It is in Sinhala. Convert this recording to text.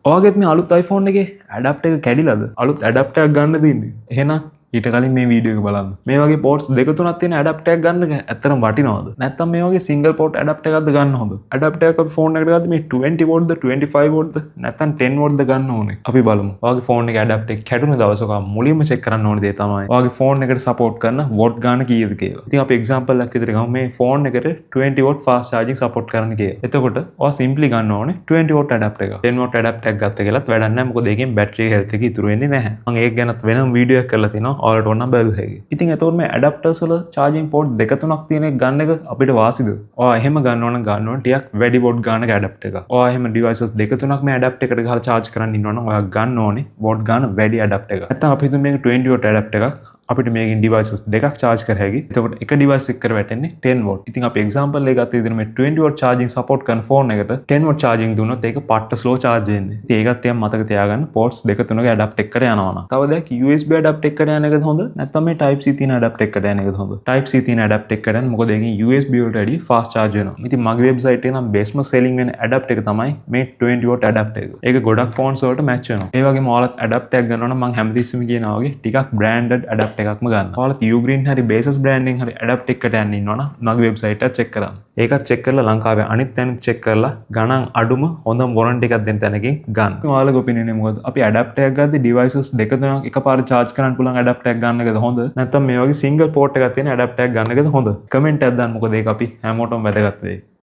ඔයාගෙත් මේ අලුත් iPhone එකේ ඇඩප්ටර් එක කැඩිලාද? අලුත් ඇඩප්ටර් එකක් ගන්න දෙන්නේ. එහෙනම් ඊට කලින් මේ වීඩියෝ එක බලන්න. මේ වගේ පෝට්ස් දෙක තුනක් තියෙන ඇඩප්ටර් එකක් ගන්න එක ඇත්තටම වටිනවද? නැත්නම් මේ වගේ සිංගල් පෝට් ඇඩප්ටර් එකක්ද ගන්න හොඳ? ඇඩප්ටර් එක අපි ෆෝන් එකට ගත්තම මේ 20 වෝල්ට්ද 25 වෝල්ට්ද නැත්නම් 10 වෝල්ට්ද ගන්න ඕනේ. අපි බලමු. ඔයාගේ ෆෝන් එකේ ඇඩප්ටර් එක කැඩුන දවසක මුලින්ම චෙක් කරන්න ඕනේ දේ තමයි ඔයාගේ ෆෝන් එකට සපෝට් කරන වෝට් ගාන කීයද කියලා. ඉතින් අපි එක්සැම්පල් එකක් විදිහට ගමු මේ ෆෝන් එකට 20 වෝට් ෆාස්ට් charging සපෝට් කරන්න කියලා. එතකොට ඔයා සිම්ප්ලි ගන්න ඕනේ 20 වෝට් ඇඩප්ටර් එක. 10 වෝට් ඇඩප්ටර් එකක් ගත්ත කියලාත් වැඩක් නැහැ. මොකද ඒකෙන් බැටරි හෙල්ත් එක ඉතුරු වෙන්නේ නැහැ. මම ඒක ගැනත් වෙනම වීඩියෝ එකක් කරලා තිනවා. ඔයාලට ඕන නම් බලන්න. ඉතින් එතකොට මේ ඇඩප්ටර්ස් වල charging port දෙක තුනක් තියෙන එක ගන්න එක අපිට වාසිද? ඔයා එහෙම ගන්න ඕන ටිකක් වැඩි වෝට් ගානක ඇඩප්ටර් එකක්. ඔයා එහෙම devices දෙක තුනක් මේ ඇඩප්ටර් එකට ගහලා charge කරන්න ඉන්නවා නම් ඔයා ගන්න ඕනේ වෝට් ගාන වැඩි ඇඩප්ටර් එකක්. නැත්නම් අපි හිතමු මේක 20 වෝට් ඇඩප්ටර් එකක්. අපිට මේකෙන් devices දෙකක් charge කර හැකි. එතකොට එක device එකකට වැටෙන්නේ 10 watt. ඉතින් අපි example එක ගත්ත විදිහට මේ 20 watt charging support කරන phone එකට 10 watt charging දුන්නොත් ඒක පට්ට slow charge වෙන්නේ. ඉතින් ඒකත් ටිකක් මතක තියාගන්න ports දෙක තුනක adapt එකට යනවා නම්. තව දෙයක් USB adapt එකට යන එකද හොඳ? නැත්නම් මේ type C තියෙන adapt එකට යන එකද හොඳ? type C තියෙන adapt එකට යන්න මොකද ඒකෙන් USB වලට වැඩි fast charge වෙනවා. ඉතින් මගේ website එකේ නම් bestම selling වෙන adapt එක තමයි මේ 20 watt adapt එක. ඒක ගොඩක් phones වලට match වෙනවා. ඒ වගේම ඔයාලත් adapt එකක් ගන්නවා නම් මම හැමතිස්සෙම කියනවා වගේ ටිකක් branded adapt එකක්ම ගන්න. ඔයාලා Ugreen හරි Basis branding හරි adapt එකට යන්න ඉන්නවනම් මගේ website එක check කරන්න. ඒකත් check කරලා ලංකාවේ අනිත් තැනුත් check කරලා ගණන් අඩුම හොඳම warranty එකක් දෙන්න තැනකින් ගන්න. ඔයාලගේ opinion එක මොකද? අපි adapt එකක් ගද්දි devices දෙක තුනක් එකපාරට charge කරන්න පුළුවන් adapt එකක් ගන්න එකද හොඳ? නැත්නම් මේ වගේ single port එකක් තියෙන adapt එකක් ගන්න එකද හොඳ? comment එකක් දාන්න. මොකද ඒක අපි හැමෝටම වැදගත් වෙයි.